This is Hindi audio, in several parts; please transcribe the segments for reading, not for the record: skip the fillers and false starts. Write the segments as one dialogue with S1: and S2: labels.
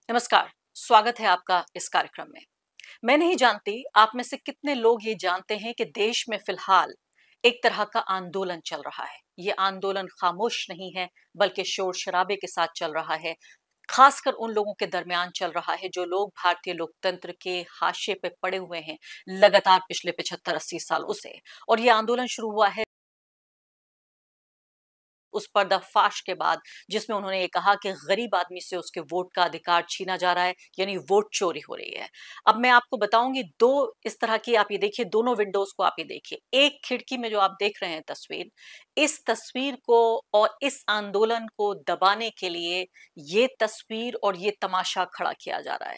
S1: नमस्कार। स्वागत है आपका इस कार्यक्रम में। मैं नहीं जानती आप में से कितने लोग ये जानते हैं कि देश में फिलहाल एक तरह का आंदोलन चल रहा है। ये आंदोलन खामोश नहीं है, बल्कि शोर शराबे के साथ चल रहा है। खासकर उन लोगों के दरमियान चल रहा है जो लोग भारतीय लोकतंत्र के हाशिए पे पड़े हुए हैं लगातार पिछले 75-80 सालों से। और ये आंदोलन शुरू हुआ है उस पर्दाफाश के बाद, जिसमें उन्होंने ये कहा कि गरीब आदमी से उसके वोट का अधिकार छीना जा रहा है, यानी वोट चोरी हो रही है। अब मैं आपको बताऊंगी दो इस तरह की, आप ये देखिए, दोनों विंडोज को आप ये देखिए। एक खिड़की में जो आप देख रहे हैं तस्वीर, इस तस्वीर को और इस आंदोलन को दबाने के लिए ये तस्वीर और ये तमाशा खड़ा किया जा रहा है।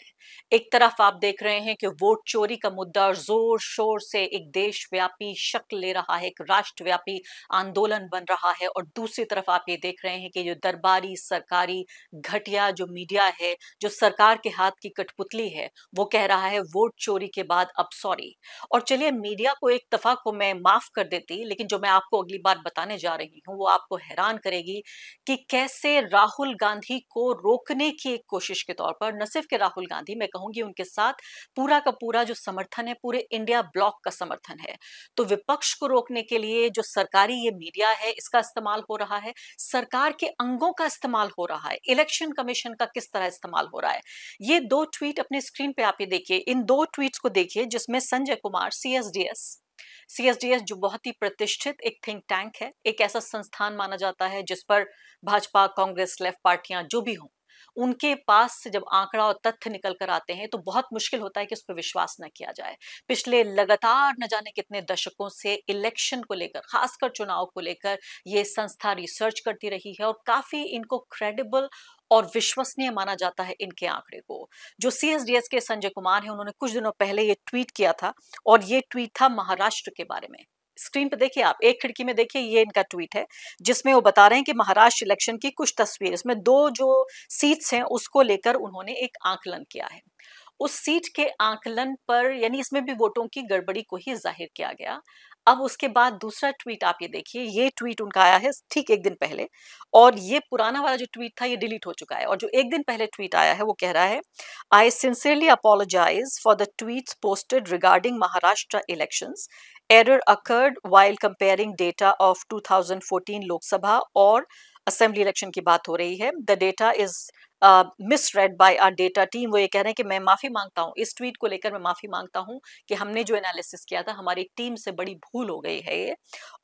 S1: एक तरफ आप देख रहे हैं कि वोट चोरी का मुद्दा जोर शोर से एक देशव्यापी शक्ल ले रहा है, एक राष्ट्रव्यापी आंदोलन बन रहा है, और दूसरी तरफ आप ये देख रहे हैं कि जो दरबारी सरकारी घटिया जो मीडिया है, जो सरकार के हाथ की कठपुतली है, वो कह रहा है वोट चोरी के बाद अब सॉरी। और चलिए, मीडिया को एक दफा को मैं माफ कर देती, लेकिन जो मैं आपको अगली बार बताने जा रही हूँ वो आपको हैरान करेगी कि कैसे राहुल गांधी को रोकने की एक कोशिश के तौर पर, न सिर्फ के राहुल गांधी, मैं कहूंगी उनके साथ पूरा का पूरा जो समर्थन है, पूरे इंडिया ब्लॉक का समर्थन है। तो विपक्ष को रोकने के लिए जो सरकारी ये मीडिया है, इसका इस्तेमाल हो रहा है, सरकार के अंगों का इस्तेमाल हो रहा है, इलेक्शन कमीशन का किस तरह इस्तेमाल हो रहा है। ये दो ट्वीट अपने स्क्रीन पे आप ये देखिए, इन दो ट्वीट्स को देखिए, जिसमें संजय कुमार, सीएसडीएस जो बहुत ही प्रतिष्ठित एक थिंक टैंक है, एक ऐसा संस्थान माना जाता है जिस पर भाजपा, कांग्रेस, लेफ्ट पार्टियां जो भी हों, उनके पास से जब आंकड़ा और तथ्य निकल कर आते हैं तो बहुत मुश्किल होता है कि उस पर विश्वास न किया जाए। पिछले लगातार न जाने कितने दशकों से इलेक्शन को लेकर, खासकर चुनाव को लेकर, ये संस्था रिसर्च करती रही है और काफी इनको क्रेडिबल और विश्वसनीय माना जाता है इनके आंकड़े को। जो सीएसडीएस के संजय कुमार हैं, उन्होंने कुछ दिनों पहले ये ट्वीट किया था, और ये ट्वीट था महाराष्ट्र के बारे में। स्क्रीन पे देखिए, आप एक खिड़की में देखिए, ये इनका ट्वीट है, जिसमें वो बता रहे हैं कि महाराष्ट्र इलेक्शन की कुछ तस्वीर, इसमें दो जो सीट्स हैं उसको लेकर उन्होंने एक आकलन किया है। उस सीट के आकलन पर, यानी इसमें भी वोटों की गड़बड़ी को ही जाहिर किया गया। अब उसके बाद दूसरा ट्वीट आप ये देखिए, ये ट्वीट उनका आया है ठीक एक दिन पहले, और ये पुराना वाला जो ट्वीट था ये डिलीट हो चुका है, और जो एक दिन पहले ट्वीट आया है वो कह रहा है, I sincerely apologise for the tweets posted regarding Maharashtra elections. Error occurred while comparing data of 2014 Lok Sabha और असेंबली इलेक्शन की बात हो रही है। The data is misread by our data team. वो ये कह रहे हैं कि मैं माफी मांगता हूं, इस ट्वीट को लेकर मैं माफी मांगता हूं कि हमने जो एनालिसिस किया था, हमारी टीम से बड़ी भूल हो गई है ये,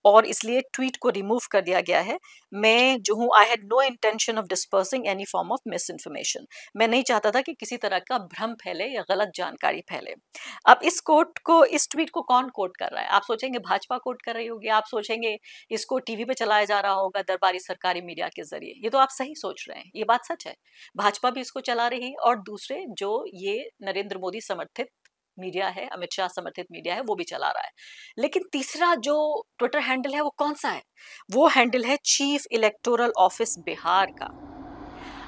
S1: और इसलिए ट्वीट को रिमूव कर दिया गया है। मैं जो हूं, I had no intention of dispersing any form of misinformation. मैं नहीं चाहता था कि किसी तरह का भ्रम फैले या गलत जानकारी फैले। अब इस कोट को, इस ट्वीट को कौन कोट कर रहा है? आप सोचेंगे भाजपा कोट कर रही होगी, आप सोचेंगे इसको टीवी पे चलाया जा रहा होगा दरबारी सरकारी मीडिया के जरिए। ये तो आप सही सोच रहे हैं, ये बात सच है। भाजपा भी इसको चला रही है, और दूसरे जो ये नरेंद्र मोदी समर्थित मीडिया है, अमित शाह समर्थित मीडिया है, वो भी चला रहा है। लेकिन तीसरा जो ट्विटर हैंडल है वो कौन सा है? वो हैंडल है चीफ इलेक्टोरल ऑफिस बिहार का।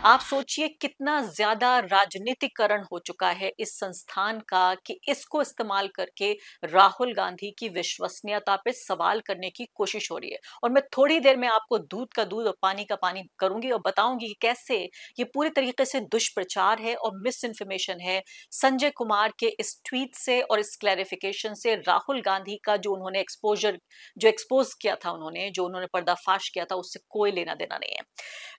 S1: आप सोचिए कितना ज्यादा राजनीतिकरण हो चुका है इस संस्थान का, कि इसको इस्तेमाल करके राहुल गांधी की विश्वसनीयता पे सवाल करने की कोशिश हो रही है। और मैं थोड़ी देर में आपको दूध का दूध और पानी का पानी करूंगी और बताऊंगी कि कैसे ये पूरी तरीके से दुष्प्रचार है और मिस इन्फॉर्मेशन है। संजय कुमार के इस ट्वीट से और इस क्लैरिफिकेशन से राहुल गांधी का जो उन्होंने एक्सपोजर, जो एक्सपोज किया था उन्होंने, जो उन्होंने पर्दाफाश किया था, उससे कोई लेना देना नहीं है।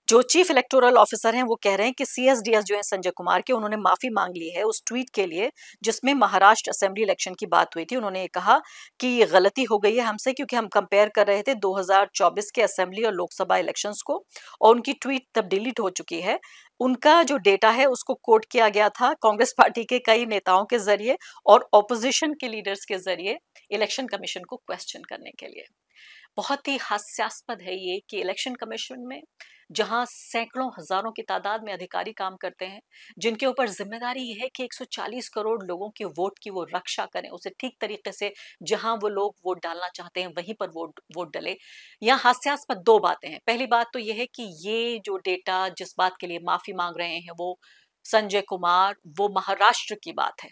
S1: जो चीफ इलेक्टोरल ऑफिसर हैं वो कह रहे हैं कि सीएसडीएस जो है संजय कुमार के, उन्होंने माफी मांग ली है उस ट्वीट के लिए जिसमें महाराष्ट्र असेंबली इलेक्शन की बात हुई थी। उन्होंने ये कहा कि ये गलती हो गई है हमसे, क्योंकि हम कंपेयर कर रहे थे 2024 के असेंबली और लोकसभा इलेक्शंस को, और उनकी ट्वीट तब डिलीट हो चुकी है। उनका जो डेटा है उसको कोट किया गया था कांग्रेस पार्टी के कई नेताओं के जरिए और ऑपोजिशन के लीडर्स के जरिए इलेक्शन कमीशन को क्वेश्चन करने के लिए। बहुत ही हास्यास्पद है ये कि इलेक्शन कमीशन में, जहां सैकड़ों हजारों की तादाद में अधिकारी काम करते हैं, जिनके ऊपर जिम्मेदारी ये है कि 140 करोड़ लोगों के वोट की वो रक्षा करें, उसे ठीक तरीके से जहां वो लोग वोट डालना चाहते हैं वहीं पर वोट वोट डले। यहाँ हास्यास्पद दो बातें हैं। पहली बात तो ये है कि ये जो डेटा, जिस बात के लिए माफी मांग रहे हैं वो संजय कुमार, वो महाराष्ट्र की बात है।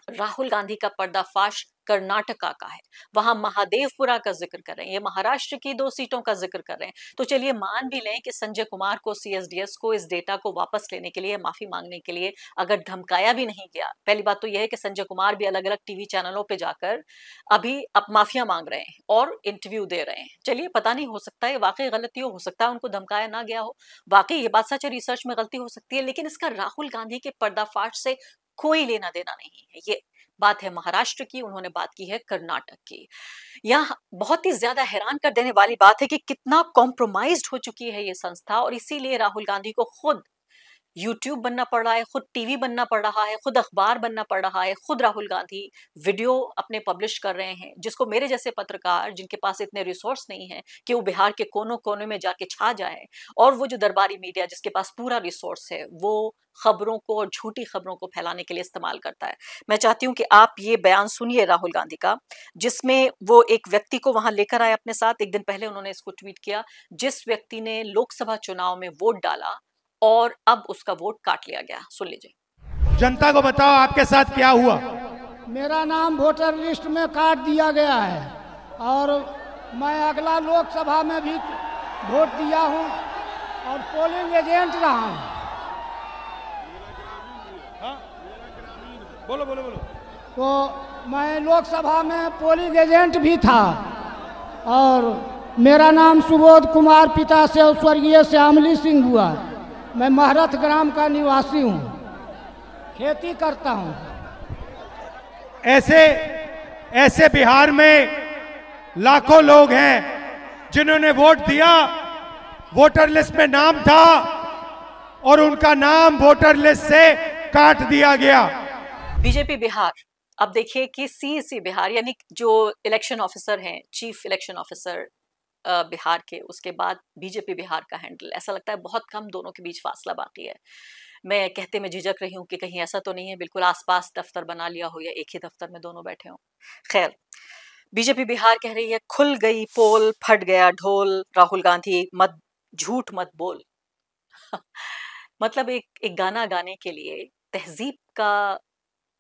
S1: राहुल गांधी का पर्दाफाश कर्नाटका का है, वहां महादेवपुरा का जिक्र कर रहे हैं, ये महाराष्ट्र की 2 सीटों का जिक्र कर रहे हैं। तो चलिए मान भी लें कि संजय कुमार को, सीएसडीएस को इस डेटा को वापस लेने के लिए, माफी मांगने के लिए अगर धमकाया भी नहीं गया, पहली बात तो यह है कि संजय कुमार भी अलग अलग टीवी चैनलों पे जाकर अभी अब माफिया मांग रहे हैं और इंटरव्यू दे रहे हैं। चलिए पता नहीं, हो सकता है वाकई गलती हो सकता है उनको धमकाया ना गया हो, वाकई ये बात सच है, रिसर्च में गलती हो सकती है, लेकिन इसका राहुल गांधी के पर्दाफाश से कोई लेना देना नहीं है। ये बात है महाराष्ट्र की, उन्होंने बात की है कर्नाटक की। यहाँ बहुत ही ज्यादा हैरान कर देने वाली बात है कि कितना कॉम्प्रोमाइज्ड हो चुकी है ये संस्था, और इसीलिए राहुल गांधी को खुद यूट्यूब बनना पड़ रहा है, खुद टीवी बनना पड़ रहा है, खुद अखबार बनना पड़ रहा है, खुद राहुल गांधी वीडियो अपने पब्लिश कर रहे हैं, जिसको मेरे जैसे पत्रकार जिनके पास इतने रिसोर्स नहीं है कि वो बिहार के कोनों कोने में जाके छा जाए, और वो जो दरबारी मीडिया जिसके पास पूरा रिसोर्स है, वो खबरों को और झूठी खबरों को फैलाने के लिए इस्तेमाल करता है। मैं चाहती हूँ कि आप ये बयान सुनिए राहुल गांधी का, जिसमें वो एक व्यक्ति को वहां लेकर आए अपने साथ। एक दिन पहले उन्होंने इसको ट्वीट किया, जिस व्यक्ति ने लोकसभा चुनाव में वोट डाला और अब उसका वोट काट लिया गया। सुन लीजिए।
S2: जनता को बताओ आपके साथ क्या हुआ।
S3: मेरा नाम वोटर लिस्ट में काट दिया गया है और मैं अगला लोकसभा में भी वोट दिया हूं और पोलिंग एजेंट रहा हूं।
S2: हाँ? बोलो बोलो बोलो।
S3: तो मैं लोकसभा में पोलिंग एजेंट भी था और मेरा नाम सुबोध कुमार, पिता से स्वर्गीय श्यामली सिंह हुआ। मैं महरथ ग्राम का निवासी हूँ, खेती करता हूँ।
S2: ऐसे बिहार में लाखों लोग हैं जिन्होंने वोट दिया, वोटर लिस्ट में नाम था और उनका नाम वोटर लिस्ट से काट दिया गया।
S1: बीजेपी बिहार, अब देखिए कि सीईसी बिहार यानी जो इलेक्शन ऑफिसर हैं, चीफ इलेक्शन ऑफिसर बिहार के, उसके बाद बीजेपी बिहार का हैंडल, ऐसा लगता है बहुत कम दोनों के बीच फासला बाकी है। मैं कहते में झिझक रही हूँ कि कहीं ऐसा तो नहीं है बिल्कुल आसपास दफ्तर बना लिया हो या एक ही दफ्तर में दोनों बैठे हों। खैर, बीजेपी बिहार कह रही है खुल गई पोल फट गया ढोल, राहुल गांधी मत झूठ मत बोल। मतलब एक गाना गाने के लिए तहजीब का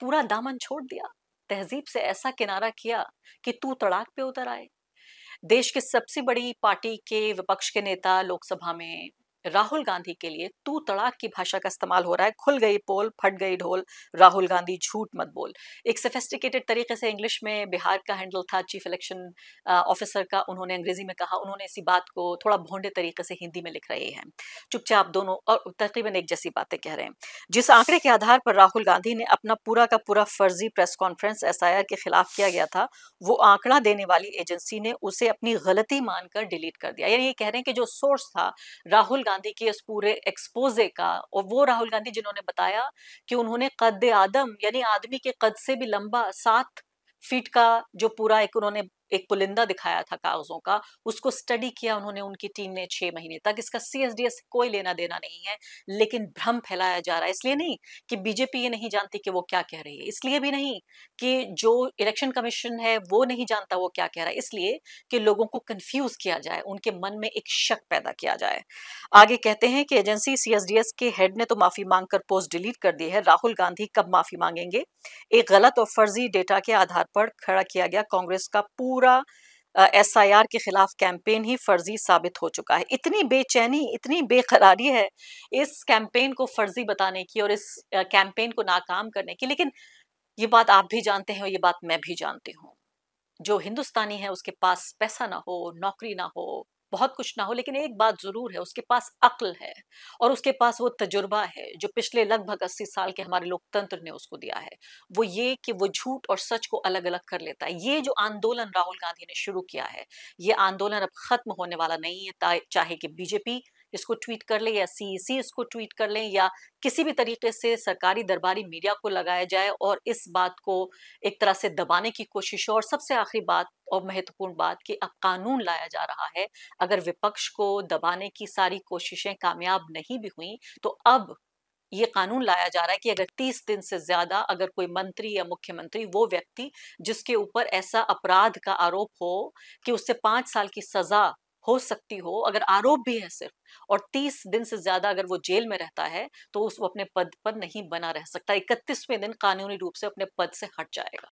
S1: पूरा दामन छोड़ दिया, तहजीब से ऐसा किनारा किया कि तू तड़ाक पे उतर आए। देश की सबसे बड़ी पार्टी के विपक्ष के नेता लोकसभा में राहुल गांधी के लिए तू तड़ाक की भाषा का इस्तेमाल हो रहा है। खुल गई पोल फट गई ढोल, राहुल गांधी झूठ मत बोल। एक सोफिस्टिकेटेड तरीके से इंग्लिश में बिहार का हैंडल था चीफ इलेक्शन ऑफिसर का, उन्होंने अंग्रेजी में कहा, उन्होंने इसी बात को थोड़ा भोंडे तरीके से हिंदी में लिख रहे हैं। चुपचाप दोनों और तकरीबन एक जैसी बातें कह रहे हैं। जिस आंकड़े के आधार पर राहुल गांधी ने अपना पूरा का पूरा फर्जी प्रेस कॉन्फ्रेंस एसआईआर के खिलाफ किया गया था, वो आंकड़ा देने वाली एजेंसी ने उसे अपनी गलती मानकर डिलीट कर दिया। यानी ये कह रहे हैं कि जो सोर्स था राहुल गांधी के इस पूरे एक्सपोजे का, और वो राहुल गांधी जिन्होंने बताया कि उन्होंने कद आदम यानी आदमी के कद से भी लंबा 7 फीट का जो पूरा एक उन्होंने एक पुलिंदा दिखाया था कागजों का, उसको स्टडी किया उन्होंने, उनकी टीम ने 6 महीने तक। इसका सीएसडीएस से कोई लेना देना नहीं है, लेकिन भ्रम फैलाया जा रहा है। इसलिए नहीं कि बीजेपी ये नहीं जानती कि वो क्या कह रही है, इसलिए भी नहीं कि जो इलेक्शन कमीशन है वो नहीं जानता वो क्या कह रहा है, इसलिए कि लोगों को कंफ्यूज किया जाए, उनके मन में एक शक पैदा किया जाए। आगे कहते हैं कि एजेंसी सीएसडीएस के हेड ने तो माफी मांगकर पोस्ट डिलीट कर दी है, राहुल गांधी कब माफी मांगेंगे? एक गलत और फर्जी डेटा के आधार पर खड़ा किया गया कांग्रेस का पूरा एसआईआर के खिलाफ कैंपेन ही फर्जी साबित हो चुका है। इतनी बेचैनी, इतनी बेकरारी है इस कैंपेन को फर्जी बताने की और इस कैंपेन को नाकाम करने की। लेकिन ये बात आप भी जानते हैं और ये बात मैं भी जानती हूँ, जो हिंदुस्तानी है उसके पास पैसा ना हो, नौकरी ना हो, बहुत कुछ ना हो, लेकिन एक बात जरूर है, उसके पास अक्ल है और उसके पास वो तजुर्बा है जो पिछले लगभग 80 साल के हमारे लोकतंत्र ने उसको दिया है। वो ये कि वो झूठ और सच को अलग अलग कर लेता है। ये जो आंदोलन राहुल गांधी ने शुरू किया है, ये आंदोलन अब खत्म होने वाला नहीं है, चाहे कि बीजेपी इसको ट्वीट कर ले या सीईसी इसको ट्वीट कर ले या किसी भी तरीके से सरकारी दरबारी मीडिया को लगाया जाए और इस बात को एक तरह से दबाने की कोशिश हो। और सबसे आखिरी बात और महत्वपूर्ण बात कि अब कानून लाया जा रहा है। अगर विपक्ष को दबाने की सारी कोशिशें कामयाब नहीं भी हुई तो अब ये कानून लाया जा रहा है कि अगर 30 दिन से ज्यादा अगर कोई मंत्री या मुख्यमंत्री, वो व्यक्ति जिसके ऊपर ऐसा अपराध का आरोप हो कि उससे 5 साल की सजा हो सकती हो, अगर आरोप भी है सिर्फ, और 30 दिन से ज्यादा अगर वो जेल में रहता है तो वो अपने पद पर नहीं बना रह सकता, 31वें दिन कानूनी रूप से अपने पद से हट जाएगा।